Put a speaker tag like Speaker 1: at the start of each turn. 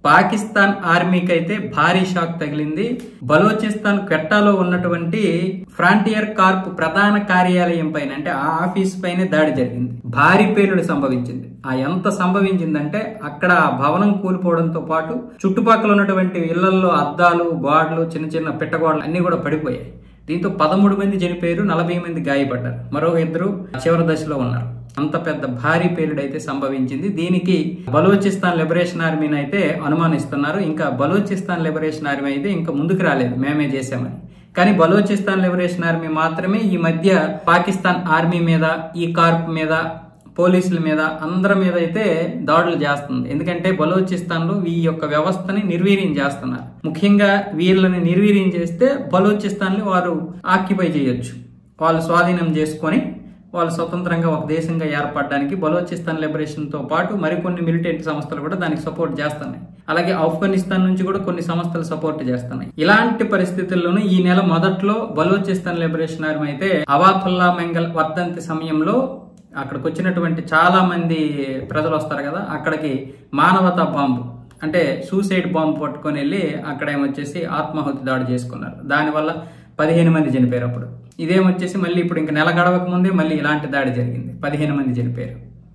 Speaker 1: పాకిస్తాన్ ఆర్మీకి అయితే భారీ షాక్ తగిలింది. బలోచిస్తాన్ క్వెట్టాలో ఉన్నటువంటి ఫ్రాంటియర్ కార్ప్ ప్రధాన కార్యాలయం పైన, అంటే ఆ ఆఫీస్ పైన దాడి జరిగింది. భారీ పేలుడు సంభవించింది. ఆ ఎంత సంభవించిందంటే అక్కడ ఆ భవనం కూలిపోవడంతో పాటు చుట్టుపక్కల ఉన్నటువంటి ఇళ్లలో అద్దాలు, గోడలు, చిన్న చిన్న పిట్టగోడలు అన్ని కూడా పడిపోయాయి. దీంతో 13 మంది చనిపోయారు, 40 మంది గాయపడ్డారు. మరో 2 చివరి దశలో ఉన్నారు. అంత పెద్ద భారీ పేలుడు అయితే సంభవించింది. దీనికి బలోచిస్తాన్ లిబరేషన్ ఆర్మీని అయితే అనుమానిస్తున్నారు. ఇంకా బలోచిస్తాన్ లిబరేషన్ ఆర్మీ అయితే ఇంకా ముందుకు రాలేదు మేమే చేశామని. కానీ బలోచిస్తాన్ లిబరేషన్ ఆర్మీ మాత్రమే ఈ మధ్య పాకిస్తాన్ ఆర్మీ మీద, ఈ కార్ప్ మీద, పోలీసుల మీద, అందరి మీద అయితే దాడులు చేస్తుంది. ఎందుకంటే బలోచిస్తాన్ లో ఈ యొక్క వ్యవస్థని నిర్వీర్యం చేస్తున్నారు. ముఖ్యంగా వీళ్ళని నిర్వీర్యం చేస్తే బలోచిస్తాన్ ని వారు ఆక్యుపై చేయొచ్చు. వాళ్ళు స్వాధీనం చేసుకొని వాళ్ళు స్వతంత్రంగా ఒక దేశంగా ఏర్పడడానికి బలోచిస్తాన్ లిబరేషన్ తో పాటు మరికొన్ని మిలిటెంట్ సంస్థలు కూడా దానికి సపోర్ట్ చేస్తున్నాయి. అలాగే ఆఫ్ఘనిస్తాన్ నుంచి కూడా కొన్ని సంస్థలు సపోర్ట్ చేస్తున్నాయి. ఇలాంటి పరిస్థితుల్లోనూ ఈ నెల మొదట్లో బలోచిస్తాన్ లిబరేషన్ ఆర్మీ అయితే అవాతుల్లా మంగల్ వర్ధంతి సమయంలో అక్కడికి వచ్చినటువంటి చాలా మంది ప్రజలు వస్తారు కదా, అక్కడికి మానవతా బాంబు, అంటే సూసైడ్ బాంబు పట్టుకొని వెళ్ళి అక్కడ ఏమొచ్చేసి ఆత్మాహుతి దాడి చేసుకున్నారు. దానివల్ల 15 మంది చనిపోయారు. అప్పుడు ఇదేమొచ్చేసి మళ్ళీ ఇప్పుడు ఇంకా నెల గడవక ముందే మళ్ళీ ఇలాంటి దాడి జరిగింది, 15 మంది చనిపోయారు.